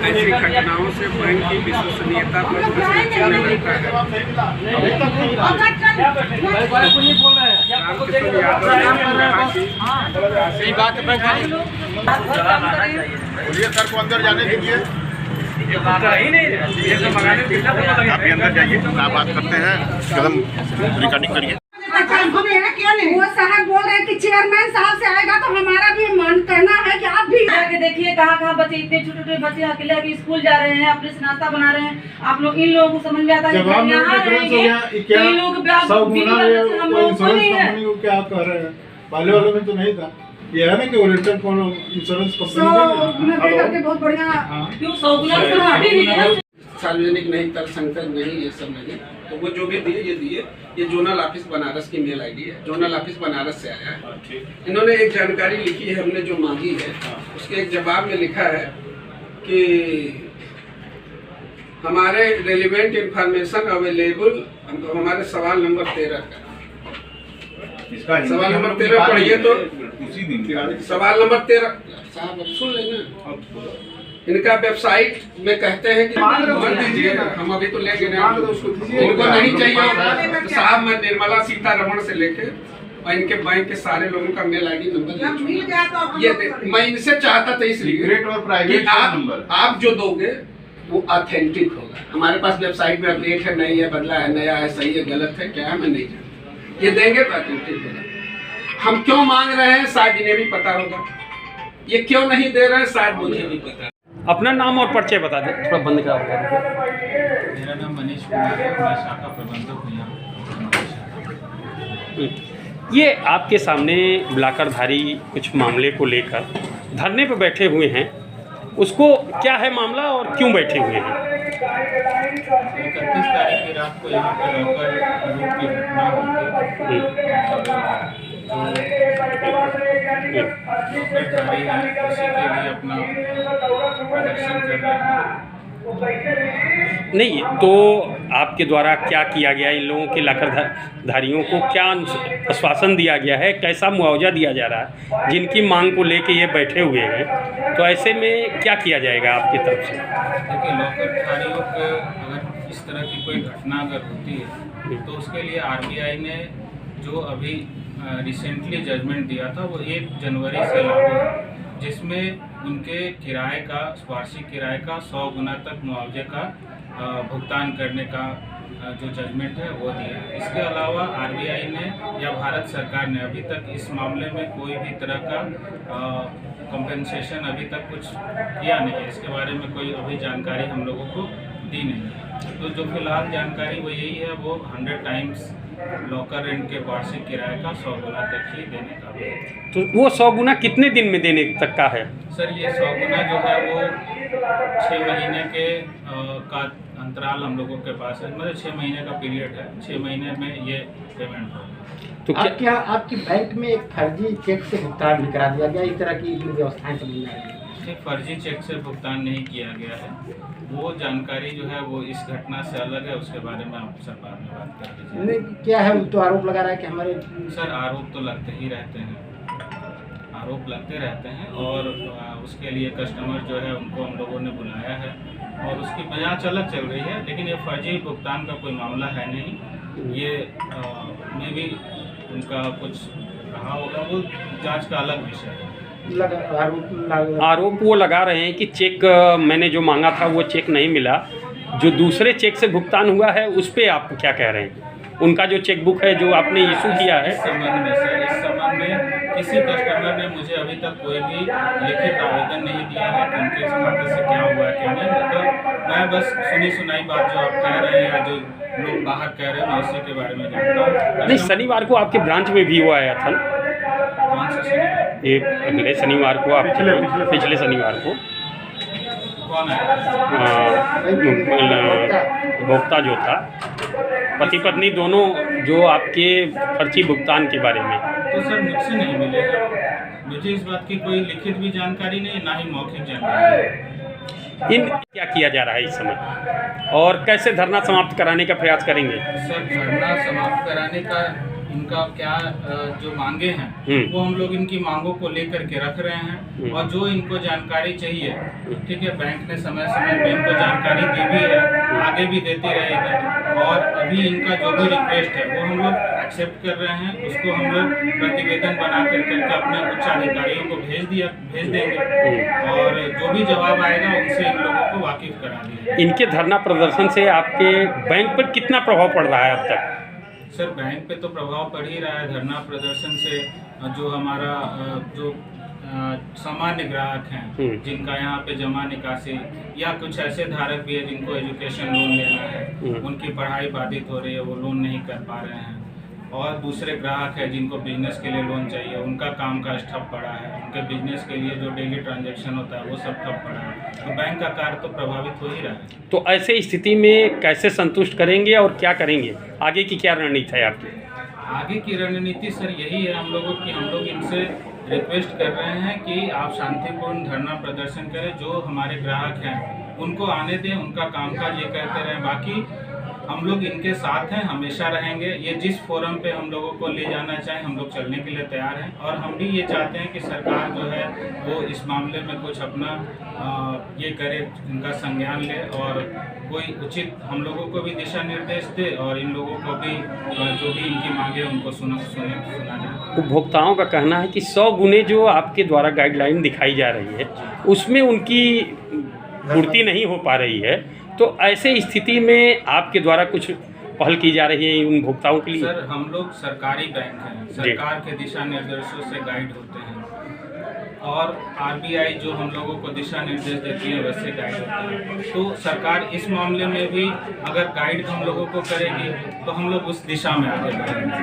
ऐसी घटनाओं से बैंक की विश्वसनीयता पर प्रश्न चिन्ह रहता है। रामकिशोर यादव ने कहा कि सही बात है। बोलिए सर को अंदर जाने दीजिए। आप भी अंदर जाइए, क्या बात करते हैं, कदम रिकॉर्डिंग करिए। वो साहब बोल रहे हैं कि चेयरमैन साहब से आएगा तो हमारा भी मन करना है कि आप भी आके देखिए कहाँ बच्चे, इतने छोटे बच्चे अकेले अभी स्कूल जा रहे हैं, अपने से नाश्ता बना रहे हैं। आप लोग इन लोगों को समझ में आता है यहाँ रहेंगे तो इन लोग हम लोग को नहीं है। क्या कह रहे हैं, पहले वालों में तो नहीं था। ये है ना कि ओरिएंटल इंश्योरेंस कंपनी बहुत बढ़िया क्यों 100 गुना सार्वजनिक नहीं, तर्कसंगत नहीं, ये सब नहीं। तो वो जो भी दिए ये जोनल ऑफिस बनारस की मेल आईडी है। जोनल ऑफिस बनारस से आया है। इन्होंने एक जानकारी लिखी है, हमने जो मांगी है उसके एक जवाब में लिखा है कि हमारे रेलिवेंट इंफॉर्मेशन अवेलेबल, हमारे सवाल नंबर 13 का सवाल नंबर 13 पढ़िए तो सवाल नंबर 13 साहब अब सुन लेना। इनका वेबसाइट में कहते हैं कि मान दीजिए, हम अभी तो लेंगे उनको नहीं चाहिए तो साहब मैं निर्मला सीतारमण से लेके और इनके बैंक के सारे लोगों का मेल आईडी नंबर ये मैं इनसे चाहता था इसलिए कि आप जो दोगे वो ऑथेंटिक होगा। हमारे पास वेबसाइट में अपडेट है, नहीं है, बदला है, नया है, सही है, गलत है, क्या है मैं नहीं जानता। ये देंगे तो ऑथेंटिक होगा। हम क्यों मांग रहे हैं शायद इन्हें भी पता होगा, ये क्यों नहीं दे रहे हैं शायद मुझे भी पता। अपना नाम और परिचय बता दें, थोड़ा बंद करा। मेरा नाम मनीष कुमार है, मैं शाखा प्रबंधक हूँ यहाँ। ये आपके सामने ब्लाकरधारी कुछ मामले को लेकर धरने पर बैठे हुए हैं, उसको क्या है मामला और क्यों बैठे हुए हैं? 31 तारीख की रात को यहाँ पर लॉकर लूट की घटना हुई थी। लॉकरधारी हैं, उसी के लिए अपना प्रदर्शन कर रहे हैं। नहीं, तो आपके द्वारा क्या किया गया, इन लोगों के लाकरधारियों को क्या आश्वासन दिया गया है, कैसा मुआवजा दिया जा रहा है जिनकी मांग को लेके ये बैठे हुए हैं? तो ऐसे में क्या किया जाएगा आपकी तरफ से? देखिए, लॉकरधारियों को अगर इस तरह की कोई घटना अगर होती है तो उसके लिए आरबीआई ने जो अभी रिसेंटली जजमेंट दिया था वो 1 जनवरी से लागू है, जिसमें उनके किराए का, वार्षिक किराए का 100 गुना तक मुआवजे का भुगतान करने का जो जजमेंट है वो दिया है। इसके अलावा आरबीआई ने या भारत सरकार ने अभी तक इस मामले में कोई भी तरह का कंपेंसेशन अभी तक कुछ किया नहीं है। इसके बारे में कोई अभी जानकारी हम लोगों को दी नहीं है। तो जो फिलहाल जानकारी वो यही है, वो 100 टाइम्स लॉकर रेंट के वार्षिक किराए का 100 गुना तक ही देने का है। तो वो 100 गुना कितने दिन में देने तक का है? सर, ये 100 गुना जो है वो 6 महीने के का अंतराल हम लोगों के पास है, मतलब 6 महीने का पीरियड है। 6 महीने में ये पेमेंट होगा। तो क्या आपकी बैंक में एक फर्जी चेक से भुगतान भी करा दिया गया? इस तरह की व्यवस्थाएं समझ में आ रही है। फर्जी चेक से भुगतान नहीं किया गया है। वो जानकारी जो है वो इस घटना से अलग है, उसके बारे में आप सर बाद में बात कर लीजिए। क्या है, तो आरोप लगा रहा है कि हमारे सर आरोप तो लगते ही रहते हैं, आरोप लगते रहते हैं, और उसके लिए कस्टमर जो है उनको हम लोगों ने बुलाया है और उसकी बयान अलग चल रही है, लेकिन ये फर्जी भुगतान का कोई मामला है नहीं। ये में भी उनका कुछ कहा होगा, वो जांच का अलग विषय है। आरोप वो लगा रहे हैं कि चेक मैंने जो मांगा था वो चेक नहीं मिला, जो दूसरे चेक से भुगतान हुआ है उस पर आप क्या कह रहे हैं? उनका जो चेक बुक है जो आपने इशू किया है, इस संबंध में सर, इस संबंध में किसी कस्टमर ने मुझे अभी तक कोई भी लिखित आवेदन नहीं दिया है कि उनके खाते से क्या हुआ है क्या नहीं। तो मैं बस सुनी सुनाई बात जो आप कह रहे हैं या जो लोग बाहर कह रहे हैं मैं उसी के बारे में जानता हूँ। नहीं, शनिवार को आपके ब्रांच में भी वो आया था, कौन सा शनिवार? ये अगले शनिवार को, आप पिछले शनिवार को कौन आया? भुगता जो था, पति पत्नी दोनों, जो आपके फर्जी भुगतान के बारे में। तो सर मुझसे नहीं मिले हैं, मुझे इस बात की कोई लिखित भी जानकारी नहीं, ना ही मौखिक जानकारी है। इन क्या किया जा रहा है इस समय और कैसे धरना समाप्त कराने का प्रयास करेंगे? सर, धरना समाप्त कराने का इनका क्या जो मांगे हैं वो हम लोग इनकी मांगों को लेकर के रख रहे हैं और जो इनको जानकारी चाहिए, ठीक है, बैंक ने समय समय पे इनको जानकारी दी भी है, आगे भी देती रहेगी और अभी इनका जो भी रिक्वेस्ट है वो हम लोग एक्सेप्ट कर रहे हैं। उसको हम लोग प्रतिवेदन बना करके अपने उच्च अधिकारियों को भेज देंगे और जो भी जवाब आएगा उनसे इन लोगों को वाकिफ करा दिया। इनके धरना प्रदर्शन से आपके बैंक पर कितना प्रभाव पड़ रहा है अब तक? सर बैंक पे तो प्रभाव पड़ ही रहा है। धरना प्रदर्शन से जो हमारा जो सामान्य ग्राहक हैं जिनका यहाँ पे जमा निकासी या कुछ ऐसे धारक भी है जिनको एजुकेशन लोन लेना है, उनकी पढ़ाई बाधित हो रही है, वो लोन नहीं कर पा रहे हैं, और दूसरे ग्राहक है जिनको बिजनेस के लिए लोन चाहिए, उनका काम काज ठप पड़ा है, उनके बिजनेस के लिए जो डेली ट्रांजैक्शन होता है वो सब ठप पड़ा है, तो बैंक का कार्य तो प्रभावित हो ही रहा है। तो ऐसे स्थिति में कैसे संतुष्ट करेंगे और क्या करेंगे? आगे की क्या रणनीति है आपकी? आगे की रणनीति सर यही है हम लोगों की, हम लोग इनसे रिक्वेस्ट कर रहे हैं कि आप शांतिपूर्ण धरना प्रदर्शन करें, जो हमारे ग्राहक हैं उनको आने दें, उनका कामकाज ये करते रहें, बाकी हम लोग इनके साथ हैं, हमेशा रहेंगे। ये जिस फोरम पे हम लोगों को ले जाना चाहें हम लोग चलने के लिए तैयार हैं और हम भी ये चाहते हैं कि सरकार जो है वो इस मामले में कुछ अपना ये करे, इनका संज्ञान ले और कोई उचित हम लोगों को भी दिशा निर्देश दे और इन लोगों को भी जो भी इनकी मांगे उनको सुना जाए। उपभोक्ताओं का कहना है कि 100 गुने जो आपके द्वारा गाइडलाइन दिखाई जा रही है उसमें उनकी पूर्ति नहीं हो पा रही है, तो ऐसे स्थिति में आपके द्वारा कुछ पहल की जा रही है उन भुगताओं के लिए? सर हम लोग सरकारी बैंक हैं, सरकार के दिशा निर्देशों से गाइड होते हैं और आरबीआई जो हम लोगों को दिशा निर्देश देती है वैसे गाइड होते हैं, तो सरकार इस मामले में भी अगर गाइड हम लोगों को करेगी तो हम लोग उस दिशा में आगे बढ़ेंगे।